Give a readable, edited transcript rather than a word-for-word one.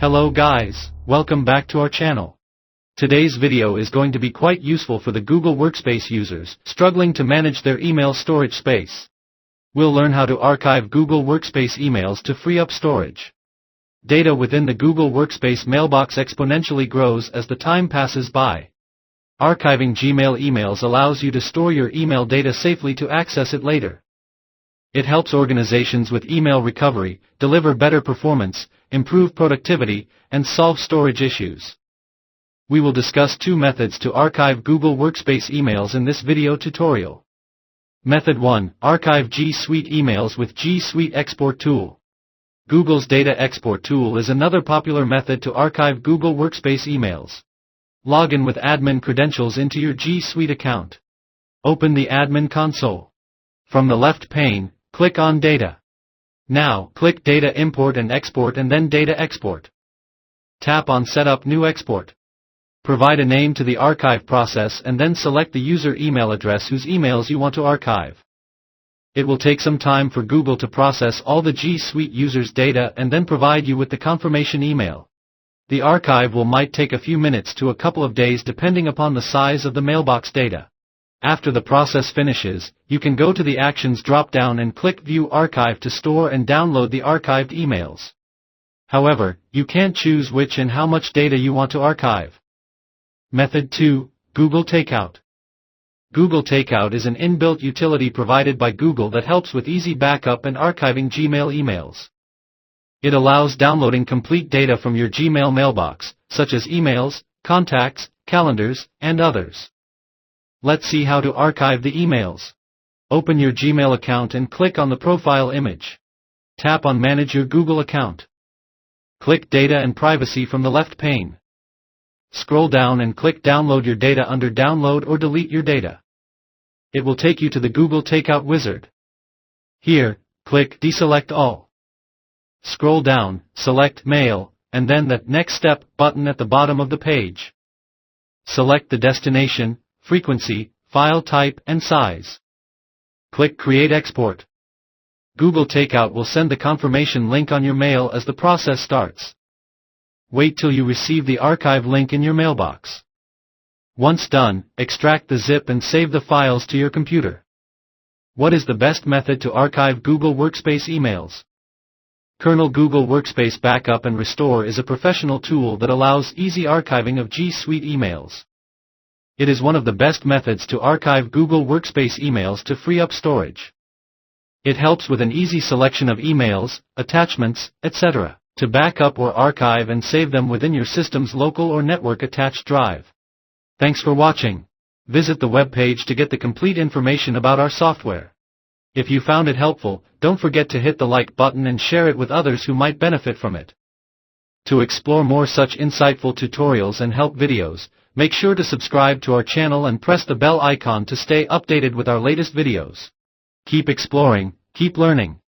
Hello guys, welcome back to our channel. Today's video is going to be quite useful for the Google Workspace users struggling to manage their email storage space. We'll learn how to archive Google Workspace emails to free up storage. Data within the Google Workspace mailbox exponentially grows as the time passes by. Archiving Gmail emails allows you to store your email data safely to access it later. It helps organizations with email recovery, deliver better performance, improve productivity, and solve storage issues. We will discuss two methods to archive Google Workspace emails in this video tutorial. Method 1. Archive G Suite emails with G Suite Export Tool. Google's Data Export Tool is another popular method to archive Google Workspace emails. Log in with admin credentials into your G Suite account. Open the admin console. From the left pane, click on Data. Now, click Data Import and Export and then Data Export. Tap on Set up New Export. Provide a name to the archive process and then select the user email address whose emails you want to archive. It will take some time for Google to process all the G Suite users' data and then provide you with the confirmation email. The archive might take a few minutes to a couple of days depending upon the size of the mailbox data. After the process finishes, you can go to the Actions drop-down and click View Archive to store and download the archived emails. However, you can't choose which and how much data you want to archive. Method 2. Google Takeout. Google Takeout is an inbuilt utility provided by Google that helps with easy backup and archiving Gmail emails. It allows downloading complete data from your Gmail mailbox, such as emails, contacts, calendars, and others. Let's see how to archive the emails. Open your Gmail account and click on the profile image. Tap on Manage your Google account. Click Data and Privacy from the left pane. Scroll down and click Download your data under Download or Delete your data. It will take you to the Google Takeout wizard. Here, click Deselect All. Scroll down, select Mail, and then the Next Step button at the bottom of the page. Select the destination, frequency, file type, and size. Click Create Export. Google Takeout will send the confirmation link on your mail as the process starts. Wait till you receive the archive link in your mailbox. Once done, extract the zip and save the files to your computer. What is the best method to archive Google Workspace emails? Kernel Google Workspace Backup and Restore is a professional tool that allows easy archiving of G Suite emails. It is one of the best methods to archive Google Workspace emails to free up storage. It helps with an easy selection of emails, attachments, etc., to back up or archive and save them within your system's local or network-attached drive. Thanks for watching. Visit the web page to get the complete information about our software. If you found it helpful, don't forget to hit the like button and share it with others who might benefit from it. To explore more such insightful tutorials and help videos, make sure to subscribe to our channel and press the bell icon to stay updated with our latest videos. Keep exploring, keep learning.